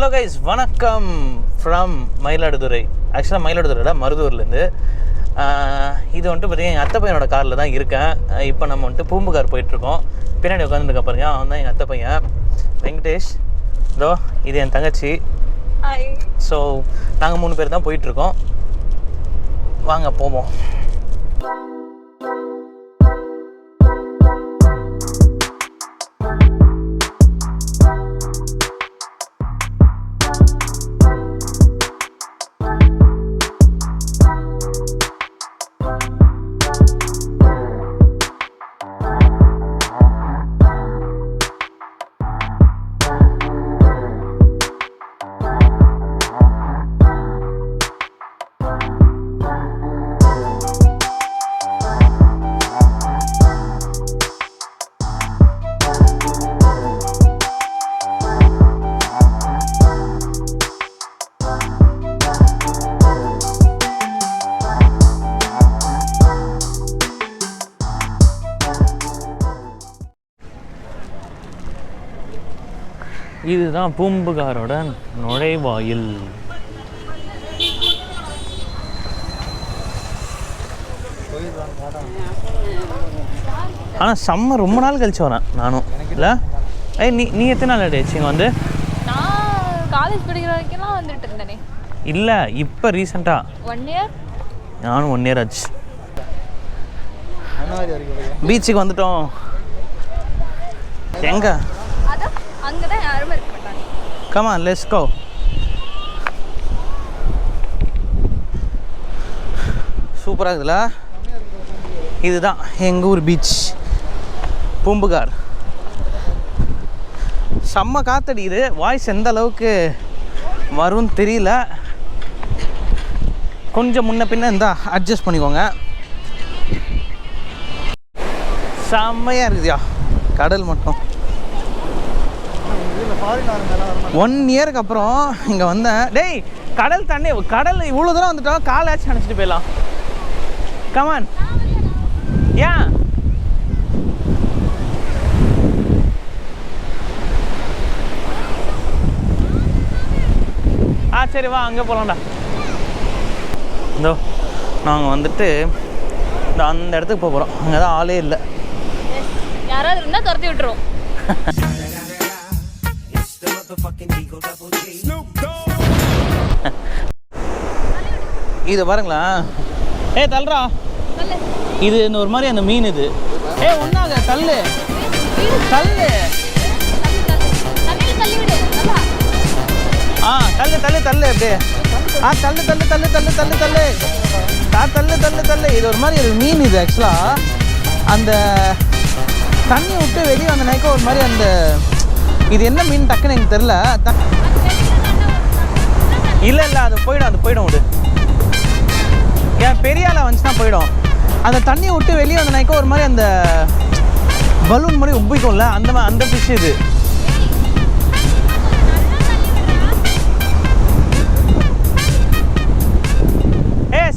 Hello guys, வணக்கம் from Mayiladuthurai. ஆக்சுவலாக மயிலாடுதுறையில் மருதூர்லேருந்து. இது வந்துட்டு பார்த்தீங்கன்னா எங்கள் அத்தை பையனோட காரில் தான் இருக்கேன். இப்போ நம்ம வந்துட்டு பூம்புகார் போயிட்டுருக்கோம். பின்னாடி உட்காந்துருக்க பாருங்க, அவன் தான் எங்கள் அத்தை பையன் வெங்கடேஷ். இதோ இது என் தங்கச்சி. ஸோ நாங்கள் 3 பேர் தான் போயிட்டுருக்கோம். வாங்க போவோம். இதுதான் பூம்புகாரோட நுழைவாயில். ஆனால் செம்ம ரொம்ப நாள் கழிச்சு வரேன் நானும். இல்லை நீ எத்தனை நாள் ஆயிடுச்சு இங்கே வந்து? நான் காலேஜ் படிக்கிற வரைக்கும் வந்துட்டு இருந்தேனே. இல்லை இப்போ ரீசெண்டாக 1 இயர். நானும் 1 இயர் ஆச்சு. பீச்சுக்கு வந்துட்டோம். எங்க? அங்கதான் யாருமே இருக்க மாட்டாங்க. Come on, let's go. சூப்பராக இருக்குதுல்ல? இதுதான் எங்கள் ஊர் பீச் பூம்புகார். செம்ம காத்தடிக்குது. வாய்ஸ் எந்த அளவுக்கு வரும்னு தெரியல. கொஞ்சம் முன்ன பின்ன இருந்தால் அட்ஜஸ்ட் பண்ணிக்கோங்க. செம்மையாக இருக்குதுயா கடல் மட்டும். 1 இயருக்கு அப்புறம் இங்கே வந்தேன். டேய், கடல் தண்ணி, கடல் இவ்வளோ தூரம் வந்துட்டோம், காலாச்சும் நினச்சிட்டு போயிடலாம். கமான். ஏன் சரி வா, அங்கே போகலாம்டா. இதோ நாங்கள் வந்துட்டு அந்த இடத்துக்கு போக போகிறோம். அங்கே தான் ஆளே இல்லை. யாராவது இருந்தால் துரத்தி விட்டுருவோம். இது பாருங்களா. தள்ளுறா. இது ஒரு மாதிரி அந்த மீன் இது. ஒன்னாக தள்ளு தள்ளு. தள்ளு தள்ளு தள்ளு அப்படியே. தள்ளு தள்ளு தள்ளு தள்ளு தள்ளு தள்ளு தள்ளு தள்ளு தள்ளு. இது ஒரு மாதிரி ஒரு மீன் இது. ஆக்சுவலாக அந்த தண்ணி விட்டு வெளியே வந்த நாய்க்கு ஒரு மாதிரி அந்த இது என்ன மீன் டக்குன்னு எனக்கு தெரில. இல்லை அது போயிடும் விடு. ஏன் பெரிய ஆளை வந்துச்சுன்னா போயிடும். அந்த தண்ணியை விட்டு வெளியே வந்த நாய்க்கு ஒரு மாதிரி அந்த பலூன் மாதிரி உப்பிக்கும்ல, அந்த ஃபிஷ் இது.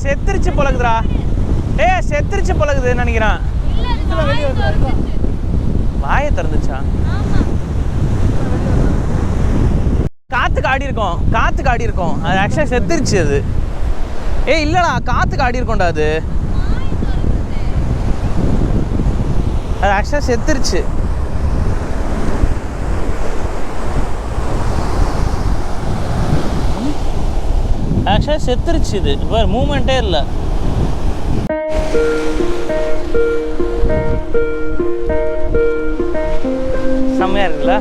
செத்துருச்சு பழகுதுடா. செத்துருச்சு பழகுதுன்னு நினைக்கிறேன். வாயை திறந்துச்சா? காத்துக்கு ஆடி இருக்கும். அது ஆக்சுவலாக செத்துருச்சு அது. இல்லடா, காத்துக்கு ஆடி இருக்கும்டா அது. அது ஆக்சுவலாக செத்துருச்சு. ஆக்சுவலாக செத்துருச்சு இது. இப்போ மூமெண்ட்டே இல்லை. செம்மையா இருக்குல்ல?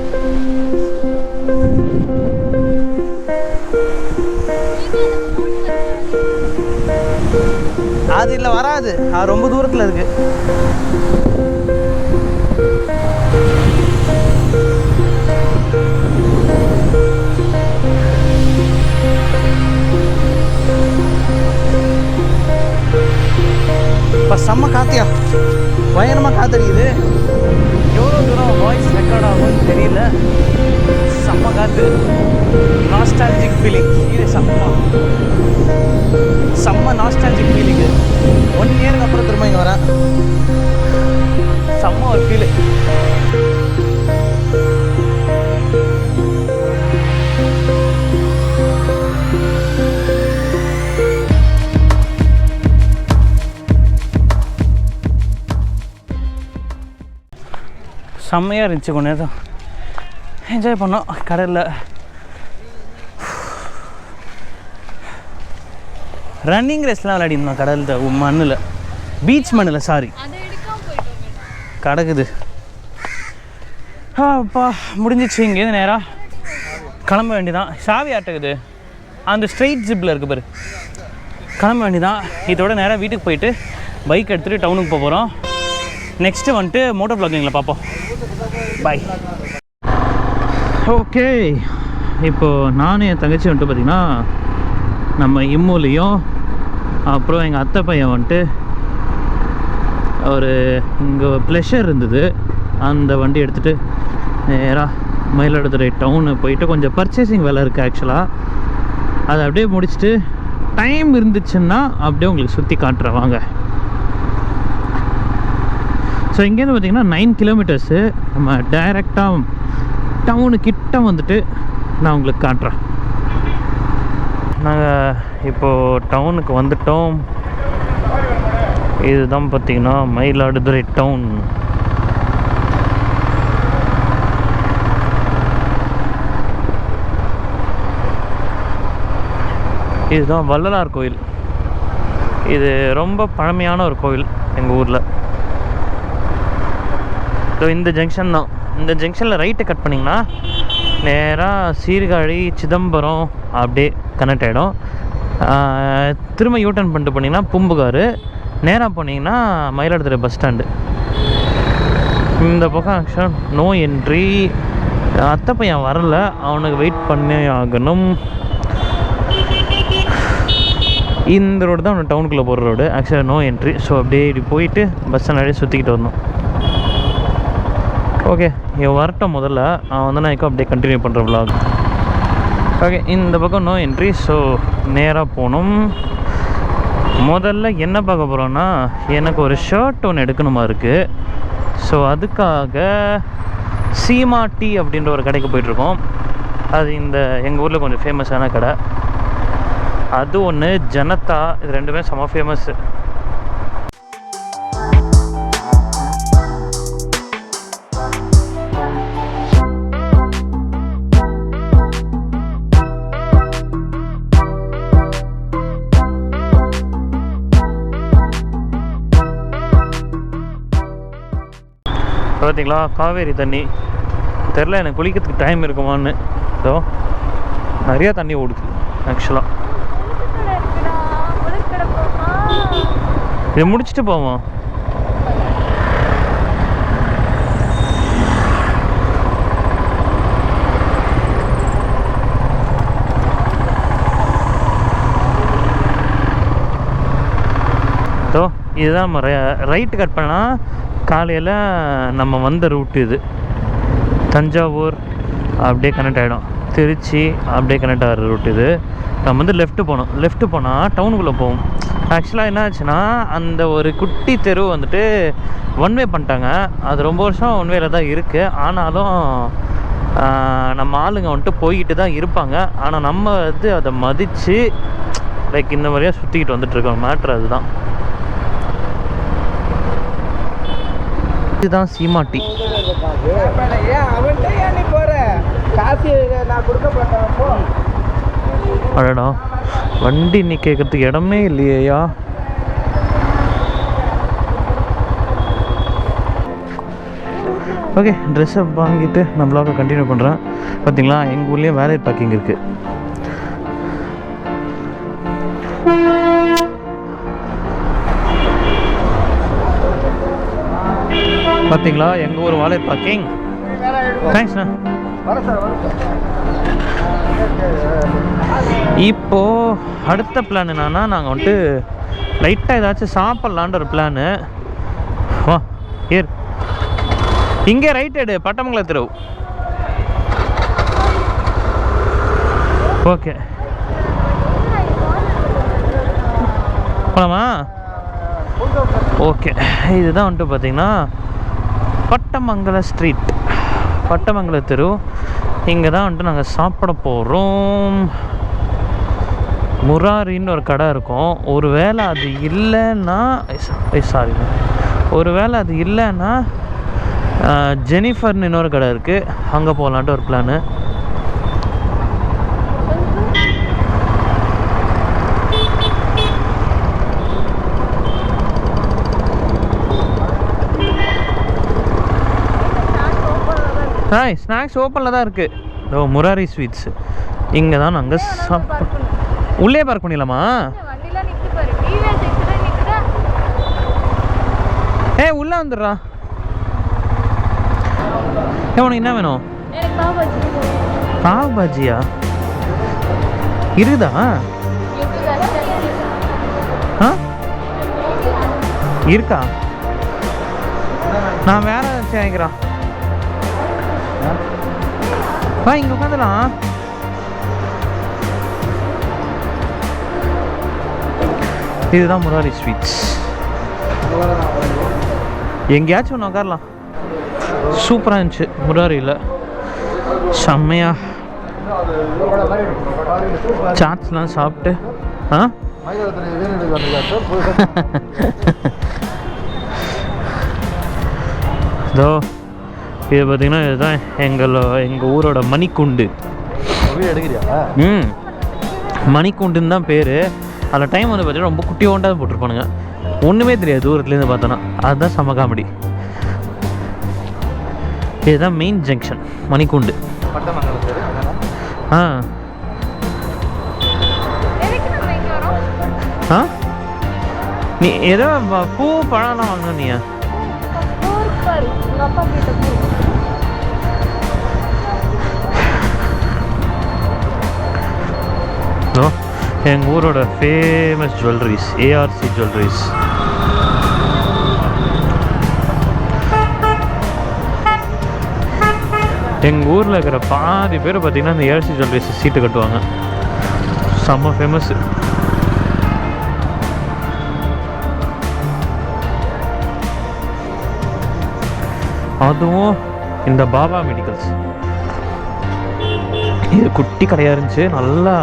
அது இல்லை, வராது. அது ரொம்ப தூரத்தில் இருக்கு. இப்போ செம்ம காத்தியா, பயங்கரமாக காத்தடிக்குது. எவ்வளோ தூரம் வாய்ஸ் ரெக்கார்ட் ஆகும்னு தெரியல. செம்ம காற்று, நாஸ்டாலஜிக் ஃபீலிங். இது செம்ம நாஸ்டாலஜிக் ஃபீலிங்கு. 1 இயருக்கு அப்புறம் திரும்ப இங்கே வரேன். செம்ம ஒரு ஃபீலு. செம்மையாக இருந்துச்சு. கொஞ்ச நேரம் என்ஜாய் பண்ணோம் கடலில். ரன்னிங் ரேஸ்லாம் விளையாடிருந்தோம் கடலில், மண்ணில், பீச் மண்ணில். சாரி, கிடக்குது. அப்பா முடிஞ்சிச்சு. இங்கேருந்து நேராக கிளம்ப வேண்டியதான். சாவி ஆட்டக்குது அந்த ஸ்ட்ரெயிட் ஜிப்பில் இருக்குது பாரு. கிளம்ப வேண்டியதான். இதோட நேராக வீட்டுக்கு போயிட்டு பைக் எடுத்துகிட்டு டவுனுக்கு போக போகிறோம். நெக்ஸ்ட்டு வந்துட்டு மோட்டோ ப்ளாகிங்கில் பார்ப்போம். பாய். ஓகே, இப்போது நானும் என் தங்கச்சி வந்துட்டு பார்த்திங்கன்னா நம்ம இம்முலையும் அப்புறம் எங்கள் அத்தை பையன் வந்துட்டு ஒரு இங்கே ப்ளஷர் இருந்தது, அந்த வண்டி எடுத்துகிட்டு நேராக மயிலாடுதுறை டவுனு போயிட்டு கொஞ்சம் பர்ச்சேசிங் வேலை இருக்குது ஆக்சுவலாக. அதை அப்படியே முடிச்சுட்டு டைம் இருந்துச்சுன்னா அப்படியே உங்களுக்கு சுற்றி காட்டுறேன் வாங்க. ஸோ இங்கேருந்து பார்த்திங்கன்னா 9 கிலோமீட்டர்ஸு. நம்ம டைரெக்டாக டவுனுக்கிட்ட வந்துட்டு நான் உங்களுக்கு காட்டுறேன். நாங்கள் இப்போது டவுனுக்கு வந்துட்டோம். இதுதான் பார்த்திங்கன்னா மயிலாடுதுறை டவுன். இதுதான் வள்ளலார் கோயில். இது ரொம்ப பழமையான ஒரு கோயில் எங்கள் ஊரில். ஸோ இந்த ஜங்ஷன் தான். இந்த ஜங்ஷனில் ரைட்டை கட் பண்ணிங்கன்னா நேராக சீர்காழி, சிதம்பரம் அப்படியே கனெக்ட் ஆகிடும். திரும்ப யூட்டர்ன் பண்ணிட்டு போனீங்கன்னா பூம்புகார், நேராக போனீங்கன்னா மயிலாடுதுறை பஸ் ஸ்டாண்டு. இந்த பக்கம் ஆக்சுவலாக நோ என்ட்ரி. அத்தை பையன் வரல, அவனுக்கு வெயிட் பண்ணி ஆகணும். இந்த ரோடு தான் அவன் டவுனுக்குள்ளே போகிற ரோடு. ஆக்சுவலாக நோ என்ட்ரி. ஸோ அப்படியே இப்படி போயிட்டு பஸ் ஸ்டாண்டே சுற்றிக்கிட்டு வந்தோம். ஓகே, இவன் வரட்டும் முதல்ல. அவன் வந்து நான் இப்போ அப்படியே கண்டினியூ பண்ணுற vlog. ஓகே, இந்த பக்கம் நோ என்ட்ரி. ஸோ நேராக போகணும். முதல்ல என்ன பார்க்க போகிறோன்னா, எனக்கு ஒரு ஷர்ட் ஒன்று எடுக்கணுமா இருக்குது. ஸோ அதுக்காக சீமா டீ அப்படின்ற ஒரு கடைக்கு போயிட்டுருக்கோம். அது இந்த எங்கள் ஊரில் கொஞ்சம் ஃபேமஸான கடை. அது ஒன்று, ஜனதா, இது ரெண்டுமே செம்ம ஃபேமஸ்ஸு. பார்த்தீங்களா காவேரி தண்ணி. தெரில எனக்கு குளிக்கிறதுக்கு டைம் இருக்குமான்னு. இதோ நிறையா தண்ணி ஓடுது ஆக்சுவலாக. இதை முடிச்சுட்டு போவோம். ஸோ இதுதான் நம்ம ரைட்டு கட் பண்ணால் காலையில் நம்ம வந்த ரூட்டு இது. தஞ்சாவூர் அப்படியே கனெக்ட் ஆகிடும், திருச்சி அப்படியே கனெக்ட் ஆகிற ரூட் இது. நம்ம வந்து லெஃப்ட்டு போனோம். லெஃப்ட்டு போனால் டவுனுக்குள்ளே போவோம். ஆக்சுவலாக என்ன ஆச்சுன்னா, அந்த ஒரு குட்டி தெரு வந்துட்டு ஒன்வே பண்ணிட்டாங்க. அது ரொம்ப வருஷம் ஒன்வேல தான் இருக்குது. ஆனாலும் நம்ம ஆளுங்க வந்துட்டு போய்கிட்டு தான் இருப்பாங்க. ஆனால் நம்ம வந்து அதை மதித்து லைக் இந்த மாதிரியாக சுற்றிக்கிட்டு வந்துட்டுருக்கோம். மேட்ரு அதுதான். இதுதான் சீமா டீ. அடடா, வண்டி நீ கேட்கறதுக்கு இடமே இல்லையா? ஓகே, ட்ரெஸ்ஸை வாங்கிட்டு நான் vlog கண்டினியூ பண்ணுறேன். பார்த்தீங்களா, எங்கள் ஊர்லேயே வேலட் பார்க்கிங் இருக்குது. பார்த்தீங்களா, எங்கள் ஊர் வாலெட் பார்க்கிங். தேங்க்ஸ்ண்ணா. இப்போது அடுத்த பிளான் என்னன்னா, நாங்கள் வந்துட்டு லைட்டாக ஏதாச்சும் சாப்பிட்லான்ற ஒரு பிளானு. வா ஏர், இங்கே ரைட் எடு, பட்டமங்கலம் தெரு. ஓகே போலாமா? ஓகே, இதுதான் வந்துட்டு பார்த்தீங்கன்னா பட்டமங்கல ஸ்ட்ரீட், பட்டமங்கல தெரு. இங்கே தான் வந்துட்டு நாங்கள் சாப்பிட போகிறோம். முராரின்னு ஒரு கடை இருக்கும். ஒரு வேளை அது இல்லைன்னா, சாரி, ஒரு வேளை அது இல்லைன்னா ஜெனிஃபர்னு இன்னொரு கடை இருக்குது, அங்கே போகலான்ட்டு ஒரு பிளானு. ஹாய், ஸ்நாக்ஸ் ஓப்பனில் தான் இருக்குது. ஓ, முராரி ஸ்வீட்ஸ் இங்கே தான் நாங்கள் உள்ளே பார்க் பண்ணிடலாமா? உள்ளே வந்துடுறா. உனக்கு என்ன வேணும்? பாவ் பாஜியா இருக்குதா? இருக்கா? நான் வேற ஏதாச்சும் வாங்கிக்கிறேன். இங்கே உட்காந்துலாம். இதுதான் முராரி ஸ்வீட்ஸ். எங்கேயாச்சும் ஒன்று உட்காரலாம். சூப்பராக இருந்துச்சு முராரியில், செம்மையா சாட்ஸ்லாம் சாப்பிட்டு. இதோ இது பார்த்தீங்கன்னா இதுதான் எங்கள் ஊரோட மணிக்கூண்டு. மணிக்கூண்டுன்னு தான் பேர். அதில் டைம் வந்து பார்த்தீங்கன்னா ரொம்ப குட்டியோண்டாக போட்டிருப்பானுங்க, ஒன்றுமே தெரியாது தூரத்துலேருந்து பார்த்தோன்னா. அதுதான் செம காமெடி. இதுதான் மெயின் ஜங்ஷன் மணிக்கூண்டு. நீ ஏதோ பூ பழம்லாம் வாங்கணும். நீ எங்கள் ஊரோட ஃபேமஸ் ஜுவல்லரிஸ், ஏஆர்சி ஜுவல்லரிஸ். எங்கள் ஊரில் இருக்கிற பாதி பேர் பார்த்திங்கன்னா இந்த ஏஆர்சி ஜுவல்லரிஸ் சீட்டு கட்டுவாங்க. செம்ம ஃபேமஸ்ஸு. அதுவும் இந்த பாபா மெடிக்கல்ஸ், இது குட்டி கடையாக இருந்துச்சு, நல்லா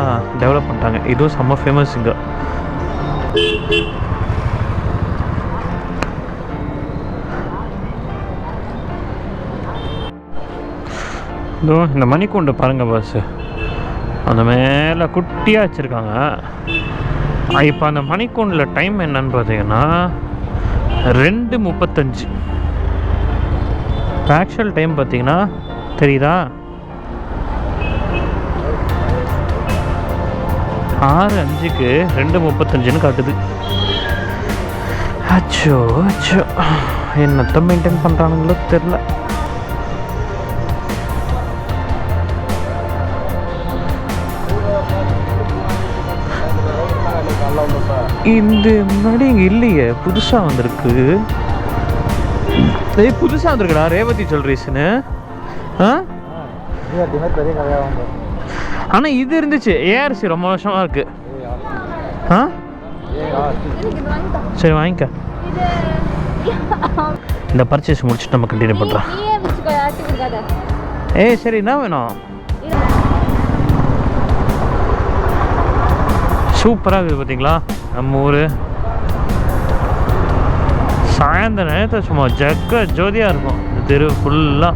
டெவலப் பண்ணிட்டாங்க. இதுவும் செம்ம ஃபேமஸ் இங்கே. இதுவும் இந்த மணிக்கூண்டு பாருங்கள் பஸ்ஸு, அந்த மேலே குட்டியாக வச்சுருக்காங்க. இப்போ அந்த மணிக்கூண்டில் டைம் என்னன்னு பார்த்தீங்கன்னா 2:35. ஆக்சுவல் டைம் பார்த்தீங்கன்னா தெரியுதா, 6:05க்கு 2:35ன்னு காட்டுது. அச்சோ அச்சோ, என்னத்தை மெயின்டைன் பண்ணுறானுங்களோ தெரில. இந்த முன்னாடி இங்கே இல்லையே, புதுசாக வந்திருக்கு. புதுசாக வந்திருக்குடா ரேவதி ஜுவல்லரிஸ்னு. ஆனால் இது இருந்துச்சு, ஏஆர்சி ரொம்ப வருஷமாக இருக்கு. சரி வாங்கிக்க. இந்த பர்ச்சேஸ் முடிச்சுட்டு நம்ம கண்டினியூ பண்ணுறோம். சரி, என்ன வேணும்? சூப்பராக இருக்குது பார்த்தீங்களா நம்ம ஊர். சாயந்தர நேரத்தில் சும்மா ஜக்க ஜோதியாக இருக்கும் இந்த தெரு ஃபுல்லாக.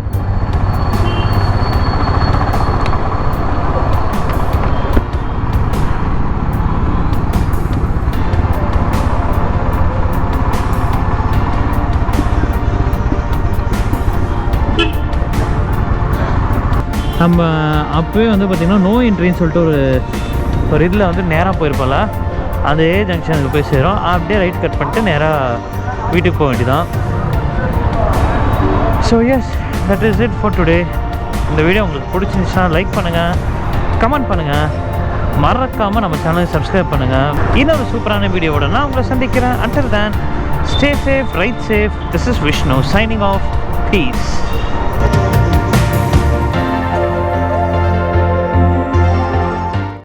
நம்ம அப்போவே வந்து பார்த்திங்கன்னா நோ என்ட்ரின்னு சொல்லிட்டு ஒரு இதில் வந்து நேராக போயிருப்போம்ல, அதே ஜங்ஷனுக்கு போய் சேரும். அப்படியே ரைட் கட் பண்ணிட்டு நேராக வீட்டுக்கு போக வேண்டியதான். So yes, that is it for today. இந்த வீடியோ உங்களுக்கு பிடிச்சிருந்துச்சுன்னா லைக் பண்ணுங்கள், கமெண்ட் பண்ணுங்கள், மறக்காமல் நம்ம சேனலை சப்ஸ்கிரைப் பண்ணுங்கள். இன்னொரு சூப்பரான வீடியோவோட நான் உங்களை சந்திக்கிறேன். Until then, stay safe, ride safe. This is Vishnu signing off. Peace.